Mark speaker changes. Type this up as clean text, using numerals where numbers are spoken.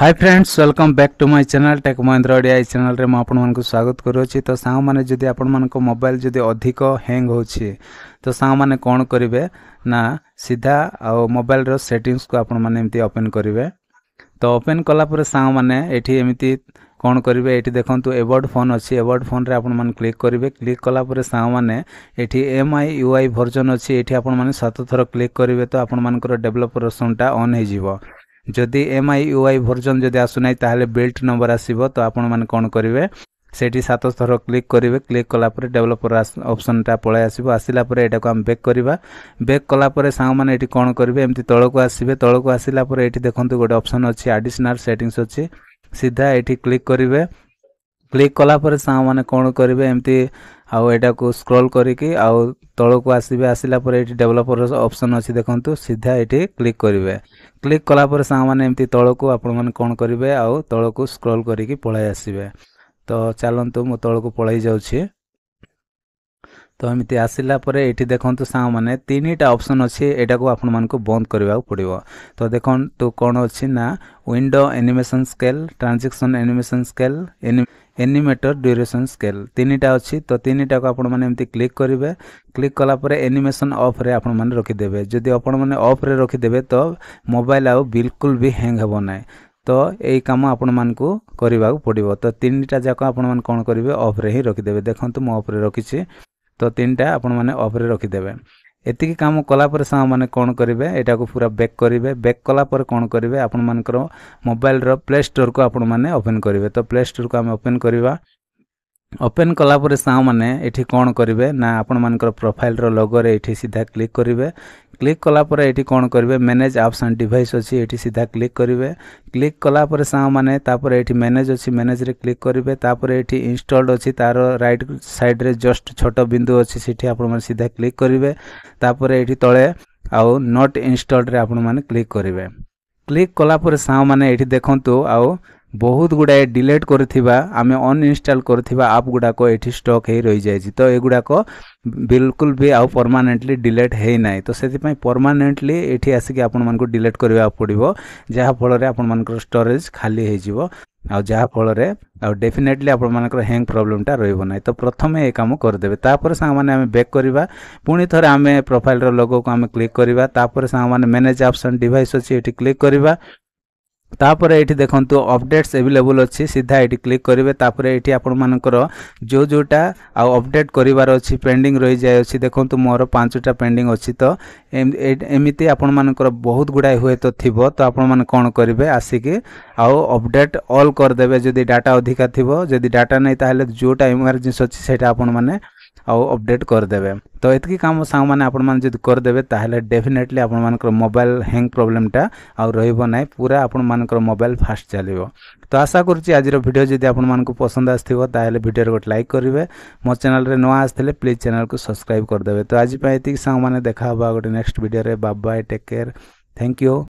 Speaker 1: Hi friends welcome back to my channel tech Mahindra Odia channel रे आपण मानक स्वागत करूछि। तो सांग माने जदि आपण मानक मोबाइल जदि अधिक हैंग होछि तो सांग माने कोन करिवे ना सीधा आ मोबाइल रो सेटिंग्स को आपण माने एमती ओपन करिवे। तो ओपन कला पर सांग माने एठी एमती कोन करिवे एठी देखंतु एबोर्ड फोन अछि। एबोर्ड फोन रे आपण माने क्लिक करिवे। क्लिक कला पर सांग माने एठी MI UI वर्जन अछि। एठी आपण माने 7 थर क्लिक करिवे तो आपण मानकर डेवलपर ऑप्शनटा ऑन हे जिवो। जदि MI UI वर्जन जदि आसुनाई ताहले बिल्ट नंबर आसीबो तो आपण माने कोन करिवे सेठी 7 थर क्लिक करिवे। क्लिक कला पर डेवलपर ऑप्शनटा पळे आसीबो। आसिला पर एटा को हम बैक करिवा। बैक कला पर सांग माने एठी कोन करिवे एमती तळको आसीबे। तळको आसिला पर एठी देखंतु गोटे ऑप्शन अछि एडिशनल सेटिंग्स अछि। सीधा एठी क्लिक करिवे। क्लिक कला पर सांग माने कोन करिवे एमती आउ एटा को स्क्रॉल करिकि आउ तळको आसीबे। आसिला पर एठी डेवलपर ऑप्शन अछि देखंतु सीधा एठी क्लिक करिवे। क्लिक कला पर सांग माने एमती तळको आपण माने कोन करिवे आउ तळको स्क्रॉल करिकि पळाय आसीबे। तो चलंतु मो तळको पळाई जाउछि। तो एमती आसिला परे एठी देखंतु सांग माने तीनटा ऑप्शन अछि। एटा को आपण मानको बंद करबा पड़िबो। तो देखंतु कोन अछि ना window animation scale, transaction animation scale, animator duration scale तीनटा अछि। तो तीनटा को आपण माने एमती क्लिक करिवे। क्लिक कला परे एनिमेशन ऑफ रे आपण माने रखि देबे। जदि आपण माने ऑफ रे रखि देबे तो मोबाइल आउ बिल्कुल भी हैंग हेबो नै। तो एई काम आपण मानको करिबा पड़िबो। तो तीनटा जाक आपण माने कोन करिवे ऑफ रे ही रखि देबे। देखंतु मो ऑफ रे रखिछि। तो तीनटा आपण माने ऑफ रे रखि देबे। एतिकी काम कला पर सांग माने कोन करिवे एटा को पूरा बैक करिवे। बैक कला पर कोन करिवे आपण मानकर मोबाइल रो प्ले स्टोर को आपण माने ओपन करिवे। तो प्ले स्टोर को हम ओपन करिवा। ओपन कला पर सांग माने एठी कोन करिवे ना आपण मानकर प्रोफाइल रो लोगो रे एठी सीधा क्लिक करिवे। क्लिक कला पर एठी कोन करिवे मैनेज एप्स एंड डिवाइस अछि। एठी सीधा क्लिक करिवे। क्लिक कला पर सांग माने तापर एठी मैनेज अछि। मैनेज रे क्लिक करिवे। तापर एठी इंस्टॉल्ड अछि तारो राइट साइड रे जस्ट छोटो बिंदु अछि सेठी आपण माने सीधा क्लिक करिवे। तापर एठी तळे आउ नॉट इंस्टॉल्ड रे आपण माने क्लिक करिवे। क्लिक कला पर सांग माने एठी देखंतु आउ बहुत गुडाए डिलीट करथिबा आमे अनइंस्टॉल करथिबा ऐप गुडा को एठी स्टॉक हे रहि जायछि। तो एगुडा को बिल्कुल भी आउ परमानेंटली डिलीट हे नै। तो सेति पई परमानेंटली एठी आसी कि आपण मानको डिलीट करबा पड़िबो। जहा फल रे आपण मानकर स्टोरेज खाली हे जिवो। आ जहा फल रे आ डेफिनेटली आपण मानकर हैंग प्रॉब्लम टा रहइबो नै। तो प्रथमे ए काम कर देबे। तापर सांग माने आमे बैक करबा। पुनी थरे आमे प्रोफाइल रो लोगो को आमे क्लिक करबा। तापर सांग माने मैनेज एप्स एंड डिवाइस अछि एठी क्लिक करबा। तापर एठी देखंतु अपडेट्स अवेलेबल अछि। सीधा एठी क्लिक करिवे। तापर एठी आपण मानकर जो जोटा आ अपडेट करिवार अछि पेंडिंग रहि जाय अछि। देखंतु मोर 5टा पेंडिंग अछि। तो एमिति आपण मानकर बहुत गुडाय होय तो थिबो। तो आपण माने कोन करिवे आसीके आ अपडेट ऑल कर देबे। जदि डाटा अधिका थिबो जदि डाटा नै ताहले जोटा इमरजेंसी अछि सेटा आपण माने आ अपडेट कर देबे। तो एतकी काम सांग माने आपण माने जदि कर देबे ताहले डेफिनेटली आपण मानकर मोबाइल हैंग प्रॉब्लम टा आ रहइबो नै। पूरा आपण मानकर मोबाइल फास्ट चलिबो। तो आशा करछि आज रो वीडियो जदि आपण मानको पसंद आस्थिबो ताहले वीडियो रे गोटे लाइक करिवे। मो चैनल रे नवा आस्थिले प्लीज चैनल को सब्सक्राइब कर देबे। तो आज पय एतकी सांग माने देखा हबा गोटे नेक्स्ट वीडियो रे। Bye bye take care. Thank you.